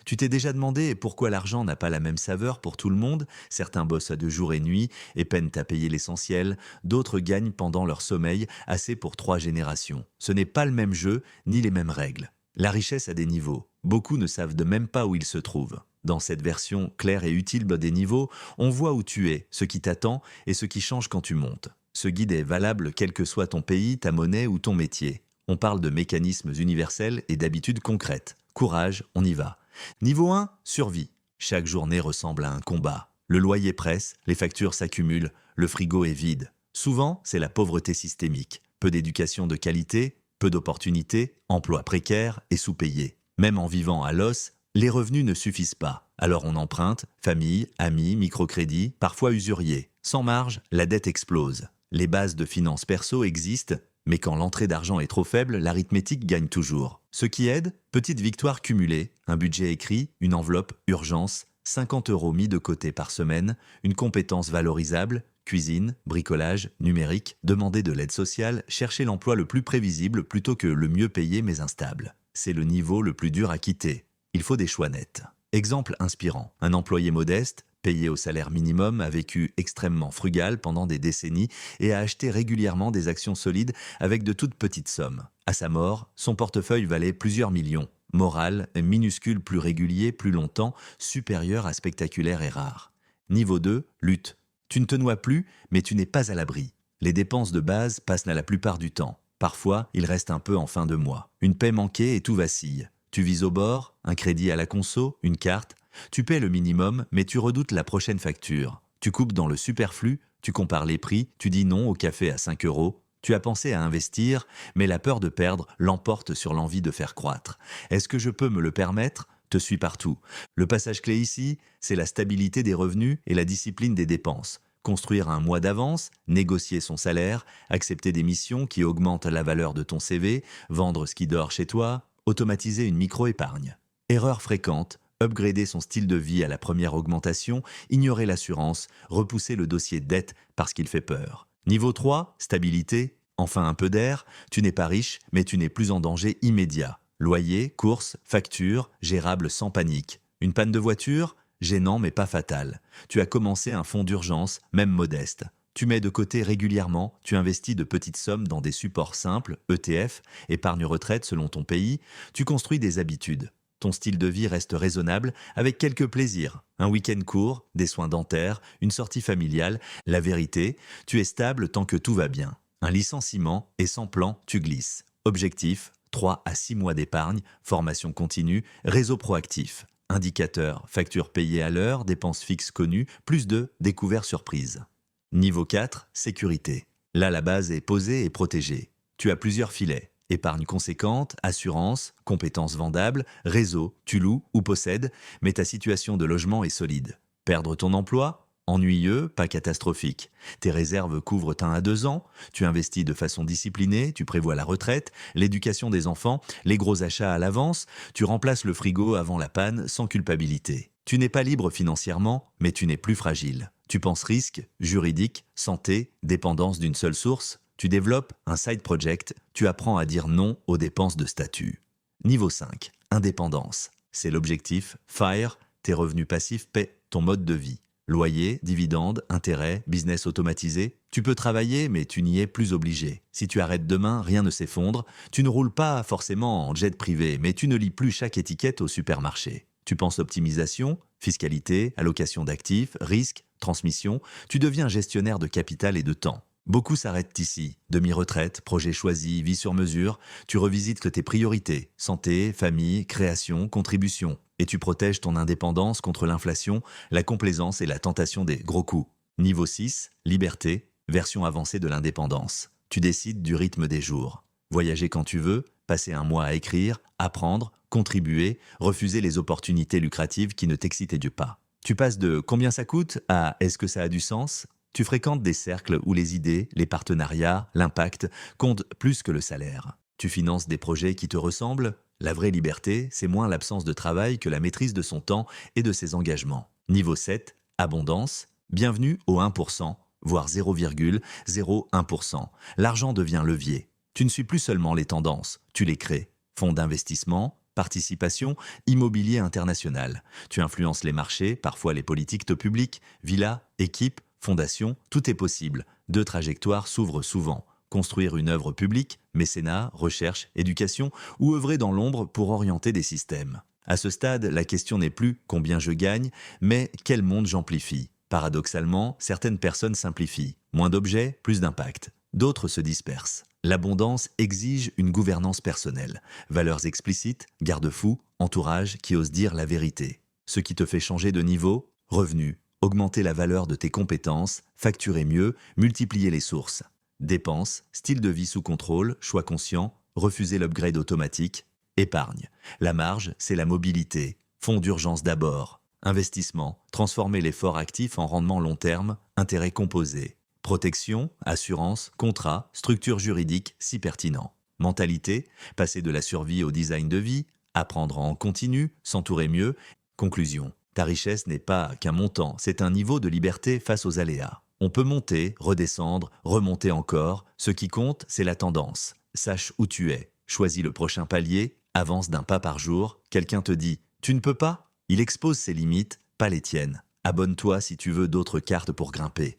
Tu t'es déjà demandé pourquoi l'argent n'a pas la même saveur pour tout le monde? Certains bossent à de jour et nuit et peinent à payer l'essentiel, d'autres gagnent pendant leur sommeil assez pour 3 générations. Ce n'est pas le même jeu, ni les mêmes règles. La richesse a des niveaux. Beaucoup ne savent de même pas où ils se trouvent. Dans cette version claire et utile des niveaux, on voit où tu es, ce qui t'attend et ce qui change quand tu montes. Ce guide est valable quel que soit ton pays, ta monnaie ou ton métier. On parle de mécanismes universels et d'habitudes concrètes. Courage, on y va. Niveau 1, survie. Chaque journée ressemble à un combat. Le loyer presse, les factures s'accumulent, le frigo est vide. Souvent, c'est la pauvreté systémique. Peu d'éducation de qualité, peu d'opportunités, emploi précaire et sous-payé. Même en vivant à l'os, les revenus ne suffisent pas. Alors on emprunte, famille, amis, microcrédit, parfois usurier. Sans marge, la dette explose. Les bases de finances perso existent, mais quand l'entrée d'argent est trop faible, l'arithmétique gagne toujours. Ce qui aide, petite victoire cumulée, un budget écrit, une enveloppe urgence, 50 € mis de côté par semaine, une compétence valorisable, cuisine, bricolage, numérique, demander de l'aide sociale, chercher l'emploi le plus prévisible plutôt que le mieux payé mais instable. C'est le niveau le plus dur à quitter. Il faut des choix nets. Exemple inspirant, un employé modeste, payé au salaire minimum, a vécu extrêmement frugal pendant des décennies et a acheté régulièrement des actions solides avec de toutes petites sommes. À sa mort, son portefeuille valait plusieurs millions. Morale, minuscule, plus régulier, plus longtemps, supérieur à spectaculaire et rare. Niveau 2, lutte. Tu ne te noies plus, mais tu n'es pas à l'abri. Les dépenses de base passent la plupart du temps. Parfois, il reste un peu en fin de mois. Une paie manquée et tout vacille. Tu vises au bord, un crédit à la conso, une carte. Tu paies le minimum, mais tu redoutes la prochaine facture. Tu coupes dans le superflu, tu compares les prix, tu dis non au café à 5 euros. Tu as pensé à investir, mais la peur de perdre l'emporte sur l'envie de faire croître. Est-ce que je peux me le permettre? Te suis partout. Le passage clé ici, c'est la stabilité des revenus et la discipline des dépenses. Construire un mois d'avance, négocier son salaire, accepter des missions qui augmentent la valeur de ton CV, vendre ce qui dort chez toi, automatiser une micro-épargne. Erreur fréquente, upgrader son style de vie à la première augmentation, ignorer l'assurance, repousser le dossier dette parce qu'il fait peur. Niveau 3, stabilité, enfin un peu d'air, tu n'es pas riche, mais tu n'es plus en danger immédiat. Loyer, courses, factures, gérable sans panique. Une panne de voiture? Gênant mais pas fatal. Tu as commencé un fonds d'urgence, même modeste. Tu mets de côté régulièrement, tu investis de petites sommes dans des supports simples, ETF, épargne retraite selon ton pays, tu construis des habitudes. Ton style de vie reste raisonnable avec quelques plaisirs. Un week-end court, des soins dentaires, une sortie familiale. La vérité, tu es stable tant que tout va bien. Un licenciement et sans plan, tu glisses. Objectif, 3 à 6 mois d'épargne, formation continue, réseau proactif. Indicateur, facture payée à l'heure, dépenses fixes connues, plus de découvertes surprises. Niveau 4, sécurité. Là, la base est posée et protégée. Tu as plusieurs filets. Épargne conséquente, assurance, compétences vendables, réseau, tu loues ou possèdes, mais ta situation de logement est solide. Perdre ton emploi? Ennuyeux, pas catastrophique. Tes réserves couvrent 1 à 2 ans, tu investis de façon disciplinée, tu prévois la retraite, l'éducation des enfants, les gros achats à l'avance, tu remplaces le frigo avant la panne sans culpabilité. Tu n'es pas libre financièrement, mais tu n'es plus fragile. Tu penses risque, juridique, santé, dépendance d'une seule source. Tu développes un side project, tu apprends à dire non aux dépenses de statut. Niveau 5, indépendance. C'est l'objectif, FIRE, tes revenus passifs paient ton mode de vie. Loyer, dividendes, intérêts, business automatisé. Tu peux travailler, mais tu n'y es plus obligé. Si tu arrêtes demain, rien ne s'effondre. Tu ne roules pas forcément en jet privé, mais tu ne lis plus chaque étiquette au supermarché. Tu penses optimisation, fiscalité, allocation d'actifs, risque, transmission. Tu deviens gestionnaire de capital et de temps. Beaucoup s'arrêtent ici. Demi-retraite, projet choisi, vie sur mesure. Tu revisites tes priorités. Santé, famille, création, contribution. Et tu protèges ton indépendance contre l'inflation, la complaisance et la tentation des gros coups. Niveau 6, liberté, version avancée de l'indépendance. Tu décides du rythme des jours. Voyager quand tu veux, passer un mois à écrire, apprendre, contribuer, refuser les opportunités lucratives qui ne t'excitaient pas. Tu passes de combien ça coûte à est-ce que ça a du sens? Tu fréquentes des cercles où les idées, les partenariats, l'impact comptent plus que le salaire. Tu finances des projets qui te ressemblent. La vraie liberté, c'est moins l'absence de travail que la maîtrise de son temps et de ses engagements. Niveau 7, abondance. Bienvenue au 1%, voire 0,01%. L'argent devient levier. Tu ne suis plus seulement les tendances, tu les crées. Fonds d'investissement, participation, immobilier international. Tu influences les marchés, parfois les politiques publiques, villas, équipes, fondations, tout est possible. Deux trajectoires s'ouvrent souvent. Construire une œuvre publique, mécénat, recherche, éducation, ou œuvrer dans l'ombre pour orienter des systèmes. À ce stade, la question n'est plus combien je gagne, mais quel monde j'amplifie. Paradoxalement, certaines personnes simplifient. Moins d'objets, plus d'impact. D'autres se dispersent. L'abondance exige une gouvernance personnelle. Valeurs explicites, garde-fous, entourage qui ose dire la vérité. Ce qui te fait changer de niveau, revenus, augmenter la valeur de tes compétences, facturer mieux, multiplier les sources. Dépenses, style de vie sous contrôle, choix conscient, refuser l'upgrade automatique. Épargne. La marge, c'est la mobilité. Fonds d'urgence d'abord. Investissement, transformer l'effort actif en rendement long terme, intérêt composé. Protection, assurance, contrat, structure juridique, si pertinent. Mentalité, passer de la survie au design de vie, apprendre en continu, s'entourer mieux. Conclusion, ta richesse n'est pas qu'un montant, c'est un niveau de liberté face aux aléas. On peut monter, redescendre, remonter encore. Ce qui compte, c'est la tendance. Sache où tu es. Choisis le prochain palier, avance d'un pas par jour. Quelqu'un te dit « Tu ne peux pas ?» Il expose ses limites, pas les tiennes. Abonne-toi si tu veux d'autres cartes pour grimper.